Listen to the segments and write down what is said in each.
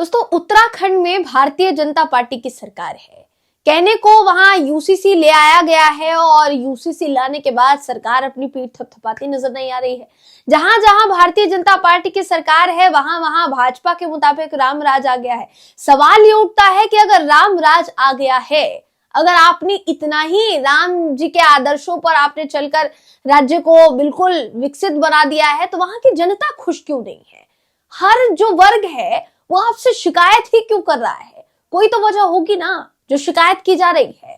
दोस्तों उत्तराखंड में भारतीय जनता पार्टी की सरकार है। कहने को वहां यूसीसी ले आया गया है और यूसीसी लाने के बाद सरकार अपनी पीठ थपथपाती नजर नहीं आ रही है। जहां जहां भारतीय जनता पार्टी की सरकार है वहां वहां भाजपा के मुताबिक राम राज आ गया है। सवाल ये उठता है कि अगर राम राज आ गया है, अगर आपने इतना ही राम जी के आदर्शों पर आपने चलकर राज्य को बिल्कुल विकसित बना दिया है, तो वहां की जनता खुश क्यों नहीं है? हर जो वर्ग है वो आपसे शिकायत ही क्यों कर रहा है? कोई तो वजह होगी ना जो शिकायत की जा रही है।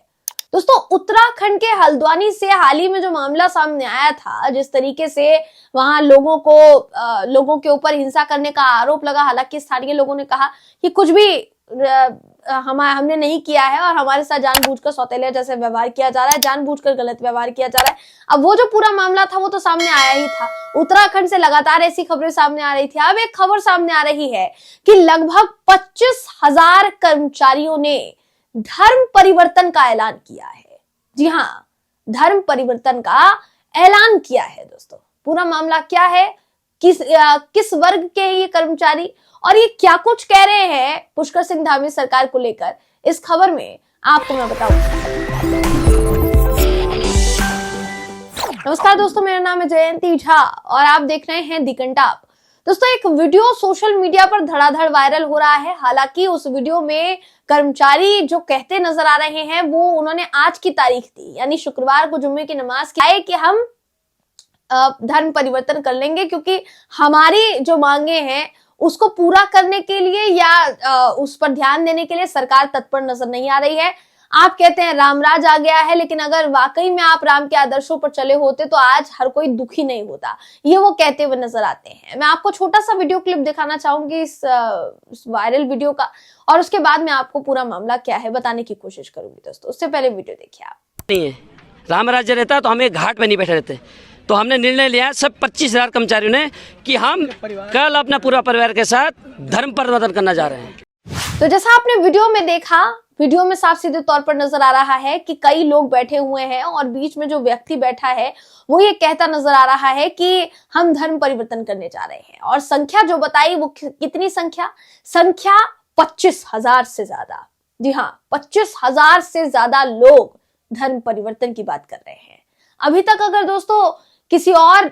दोस्तों उत्तराखंड के हल्द्वानी से हाल ही में जो मामला सामने आया था, जिस तरीके से वहां लोगों के ऊपर हिंसा करने का आरोप लगा, हालांकि स्थानीय लोगों ने कहा कि कुछ भी हमने नहीं किया है और हमारे साथ जानबूझकर सौतेले जैसे व्यवहार किया जा रहा है, जानबूझकर गलत व्यवहार किया जा रहा है। अब वो जो पूरा मामला था वो तो सामने आया ही था। उत्तराखंड से लगातार ऐसी खबरें सामने आ रही थी। अब एक खबर सामने आ रही है कि लगभग 25,000 कर्मचारियों ने धर्म परिवर्तन का ऐलान किया है। जी हाँ, धर्म परिवर्तन का ऐलान किया है। दोस्तों पूरा मामला क्या है, किस वर्ग के ये कर्मचारी और ये क्या कुछ कह रहे हैं पुष्कर सिंह धामी सरकार को लेकर, इस खबर में आपको मैं बताऊंगा। नमस्कार दोस्तों, मेरा नाम है जयंती झा और आप देख रहे हैं दी कंटाप। दोस्तों एक वीडियो सोशल मीडिया पर धड़ाधड़ वायरल हो रहा है। हालांकि उस वीडियो में कर्मचारी जो कहते नजर आ रहे हैं वो उन्होंने आज की तारीख दी, यानी शुक्रवार को जुम्मे की नमाज के आए कि हम धर्म परिवर्तन कर लेंगे, क्योंकि हमारी जो मांगे हैं उसको पूरा करने के लिए या उस पर ध्यान देने के लिए सरकार तत्पर नजर नहीं आ रही है। आप कहते हैं रामराज आ गया है, लेकिन अगर वाकई में आप राम के आदर्शों पर चले होते तो आज हर कोई दुखी नहीं होता, ये वो कहते हुए नजर आते हैं। मैं आपको छोटा सा वीडियो क्लिप दिखाना चाहूंगी इस वायरल वीडियो का, और उसके बाद मैं आपको पूरा मामला क्या है बताने की कोशिश करूंगी। दोस्तों उससे पहले वीडियो देखिए आप। नहीं है, राम राज्य रहता तो हम एक घाट पे नहीं बैठे रहते। तो हमने निर्णय लिया सब 25,000 कर्मचारियों ने कि हम कल अपना पूरा परिवार के साथ धर्म परिवर्तन करना जा रहे हैं। तो जैसा आपने वीडियो में देखा, वीडियो में साफ सीधे तौर पर नजर आ रहा है कि कई लोग बैठे हुए हैं और बीच में जो व्यक्ति बैठा है वो ये कहता नजर आ रहा है कि हम धर्म परिवर्तन करने जा रहे हैं। और संख्या जो बताई वो कितनी संख्या 25,000 से ज्यादा। जी हाँ, 25,000 से ज्यादा लोग धर्म परिवर्तन की बात कर रहे हैं। अभी तक अगर दोस्तों किसी और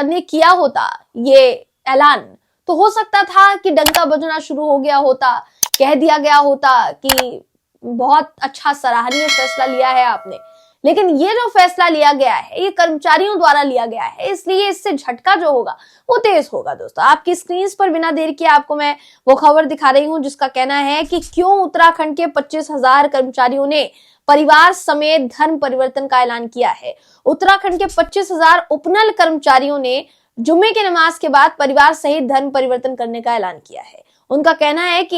ने किया होता ये ऐलान, तो हो सकता था कि डंका बजना शुरू हो गया होता, कह दिया गया होता कि बहुत अच्छा सराहनीय फैसला लिया है आपने। लेकिन ये जो फैसला लिया गया है ये कर्मचारियों द्वारा लिया गया है, इसलिए इससे झटका जो होगा वो तेज होगा। दोस्तों आपकी स्क्रीन पर बिना देर किए आपको मैं वो खबर दिखा रही हूं जिसका कहना है कि क्यों उत्तराखंड के 25,000 कर्मचारियों ने परिवार समेत धर्म परिवर्तन का ऐलान किया है। उत्तराखंड के 25,000 उपनल कर्मचारियों ने जुम्मे की नमाज के बाद परिवार सहित धर्म परिवर्तन करने का ऐलान किया है। उनका कहना है कि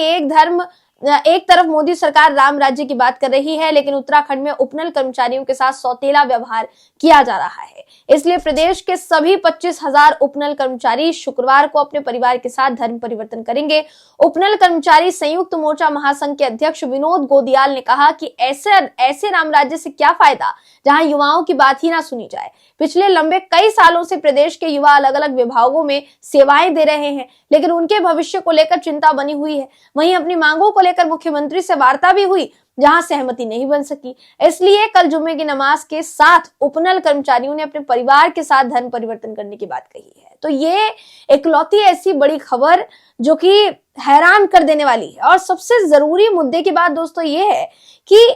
एक तरफ मोदी सरकार राम राज्य की बात कर रही है, लेकिन उत्तराखंड में उपनल कर्मचारियों के साथ सौतेला व्यवहार किया जा रहा है। इसलिए प्रदेश के सभी 25,000 उपनल कर्मचारी शुक्रवार को अपने परिवार के साथ धर्म परिवर्तन करेंगे। उपनल कर्मचारी संयुक्त मोर्चा महासंघ के अध्यक्ष विनोद गोदियाल ने कहा कि ऐसे राम राज्य से क्या फायदा जहां युवाओं की बात ही ना सुनी जाए। पिछले लंबे कई सालों से प्रदेश के युवा अलग अलग विभागों में सेवाएं दे रहे हैं, लेकिन उनके भविष्य को लेकर चिंता बनी हुई है। वहीं अपनी मांगों को लेकर मुख्यमंत्री से वार्ता भी हुई, जहां सहमति नहीं बन सकी। इसलिए कल जुम्मे की नमाज के साथ उपनल कर्मचारियों ने अपने परिवार के साथ धर्म परिवर्तन करने की बात कही है। तो ये इकलौती ऐसी बड़ी खबर जो कि हैरान कर देने वाली है। और सबसे जरूरी मुद्दे की बात दोस्तों ये है कि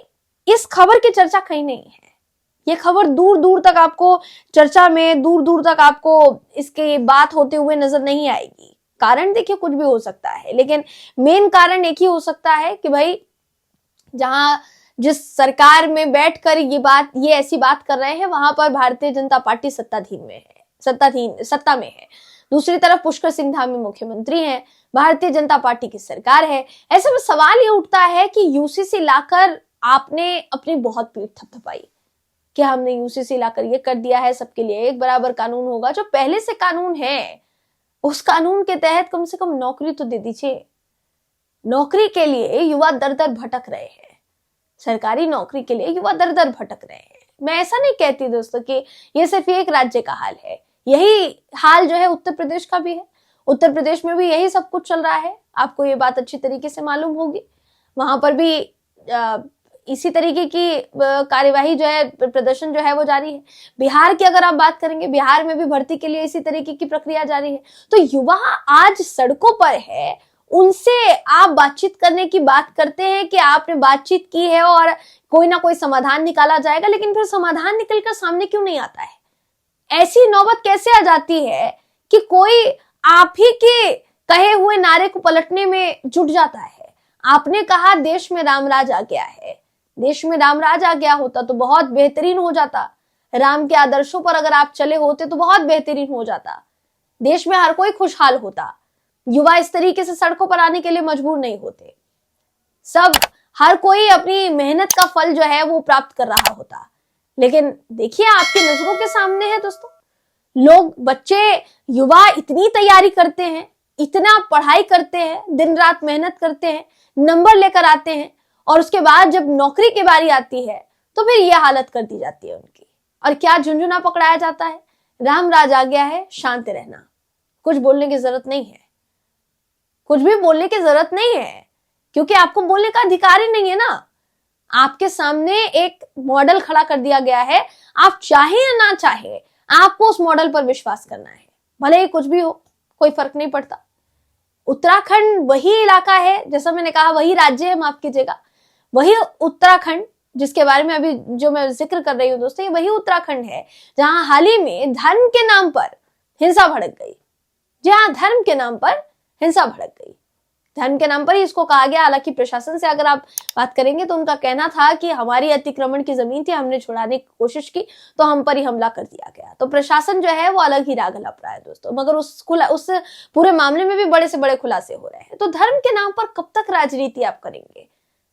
इस खबर की चर्चा कहीं नहीं है। ये खबर दूर दूर तक आपको चर्चा में, दूर दूर तक आपको इसके बात होते हुए नजर नहीं आएगी। कारण देखिए कुछ भी हो सकता है, लेकिन मेन कारण एक ही हो सकता है कि भाई जिस सरकार में बैठकर ये ऐसी बात कर रहे हैं वहां पर भारतीय जनता पार्टी सत्ता में है। दूसरी तरफ पुष्कर सिंह धामी मुख्यमंत्री हैं, भारतीय जनता पार्टी की सरकार है। ऐसे में सवाल ये उठता है कि यूसीसी लाकर आपने अपनी बहुत पीठ थपथपाई कि हमने यूसीसी लाकर ये कर दिया है, सबके लिए एक बराबर कानून होगा। जो पहले से कानून है उस कानून के तहत कम से कम नौकरी तो दे दीजिए। नौकरी के लिए युवा दर दर भटक रहे हैं, सरकारी नौकरी के लिए युवा दर दर भटक रहे हैं। मैं ऐसा नहीं कहती दोस्तों कि ये सिर्फ एक राज्य का हाल है, यही हाल जो है उत्तर प्रदेश का भी है। उत्तर प्रदेश में भी यही सब कुछ चल रहा है, आपको ये बात अच्छी तरीके से मालूम होगी। वहां पर भी इसी तरीके की कार्यवाही जो है, प्रदर्शन जो है वो जारी है। बिहार की अगर आप बात करेंगे, बिहार में भी भर्ती के लिए इसी तरीके की प्रक्रिया जारी है। तो युवा आज सड़कों पर है, उनसे आप बातचीत करने की बात करते हैं कि आपने बातचीत की है और कोई ना कोई समाधान निकाला जाएगा, लेकिन फिर समाधान निकलकर सामने क्यों नहीं आता है? ऐसी नौबत कैसे आ जाती है कि कोई आप ही के कहे हुए नारे को पलटने में जुट जाता है? आपने कहा देश में रामराज आ गया है, देश में रामराज आ गया होता तो बहुत बेहतरीन हो जाता। राम के आदर्शों पर अगर आप चले होते तो बहुत बेहतरीन हो जाता, देश में हर कोई खुशहाल होता, युवा इस तरीके से सड़कों पर आने के लिए मजबूर नहीं होते, सब हर कोई अपनी मेहनत का फल जो है वो प्राप्त कर रहा होता। लेकिन देखिए आपकी नजरों के सामने है दोस्तों, लोग, बच्चे, युवा इतनी तैयारी करते हैं, इतना पढ़ाई करते हैं, दिन रात मेहनत करते हैं, नंबर लेकर आते हैं, और उसके बाद जब नौकरी की बारी आती है तो फिर यह हालत कर दी जाती है उनकी। और क्या झुंझुना पकड़ाया जाता है, राम राज आ गया है, शांत रहना, कुछ बोलने की जरूरत नहीं है, कुछ भी बोलने की जरूरत नहीं है, क्योंकि आपको बोलने का अधिकार ही नहीं है ना। आपके सामने एक मॉडल खड़ा कर दिया गया है, आप चाहे या ना चाहे आपको उस मॉडल पर विश्वास करना है, भले ही कुछ भी हो, कोई फर्क नहीं पड़ता। उत्तराखंड वही इलाका है, जैसा मैंने कहा वही राज्य है, माफ कीजिएगा, वही उत्तराखंड जिसके बारे में अभी जो मैं जिक्र कर रही हूँ दोस्तों, ये वही उत्तराखंड है जहां हाल ही में धर्म के नाम पर हिंसा भड़क गई। जी हाँ, धर्म के नाम पर हिंसा भड़क गई, धर्म के नाम पर ही इसको कहा गया। हालांकि प्रशासन से अगर आप बात करेंगे तो उनका कहना था कि हमारी अतिक्रमण की जमीन थी, हमने छुड़ाने की कोशिश की तो हम पर ही हमला कर दिया गया। तो प्रशासन जो है वो अलग ही राग हलप रहा है दोस्तों, मगर उस पूरे मामले में भी बड़े से बड़े खुलासे हो रहे हैं। तो धर्म के नाम पर कब तक राजनीति आप करेंगे?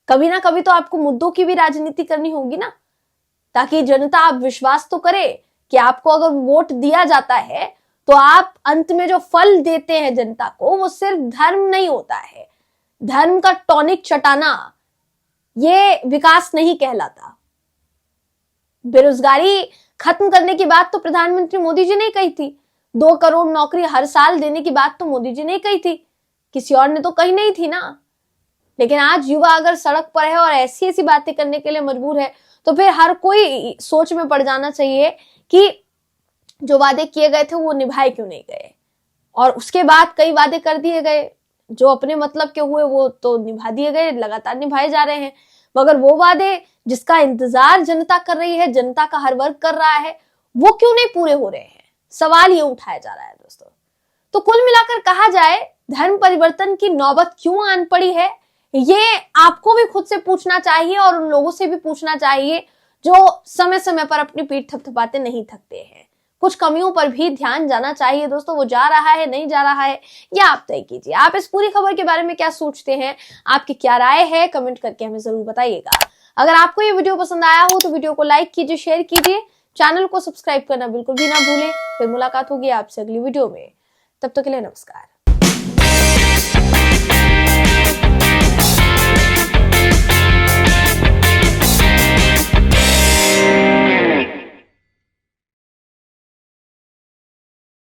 कभी ना कभी तो आपको मुद्दों की भी राजनीति करनी होगी ना, ताकि जनता आप विश्वास तो करे कि आपको अगर वोट दिया जाता है तो आप अंत में जो फल देते हैं जनता को वो सिर्फ धर्म नहीं होता है। धर्म का टॉनिक चटाना ये विकास नहीं कहलाता। बेरोजगारी खत्म करने की बात तो प्रधानमंत्री मोदी जी ने कही थी, 2 करोड़ नौकरी हर साल देने की बात तो मोदी जी ने कही थी, किसी और ने तो कही नहीं थी ना। लेकिन आज युवा अगर सड़क पर है और ऐसी ऐसी बातें करने के लिए मजबूर है तो फिर हर कोई सोच में पड़ जाना चाहिए कि जो वादे किए गए थे वो निभाए क्यों नहीं गए। और उसके बाद कई वादे कर दिए गए जो अपने मतलब के हुए वो तो निभा दिए गए, लगातार निभाए जा रहे हैं, मगर वो वादे जिसका इंतजार जनता कर रही है, जनता का हर वर्ग कर रहा है, वो क्यों नहीं पूरे हो रहे हैं, सवाल ये उठाया जा रहा है दोस्तों। तो कुल मिलाकर कहा जाए, धर्म परिवर्तन की नौबत क्यों आन पड़ी है, ये आपको भी खुद से पूछना चाहिए और उन लोगों से भी पूछना चाहिए जो समय समय पर अपनी पीठ थपथपाते नहीं थकते हैं। कुछ कमियों पर भी ध्यान जाना चाहिए दोस्तों, वो जा रहा है नहीं जा रहा है या आप तय कीजिए। आप इस पूरी खबर के बारे में क्या सोचते हैं, आपकी क्या राय है, कमेंट करके हमें जरूर बताइएगा। अगर आपको ये वीडियो पसंद आया हो तो वीडियो को लाइक कीजिए, शेयर कीजिए, चैनल को सब्सक्राइब करना बिल्कुल भी ना भूलें। फिर मुलाकात होगी आपसे अगली वीडियो में, तब तक के लिए नमस्कार।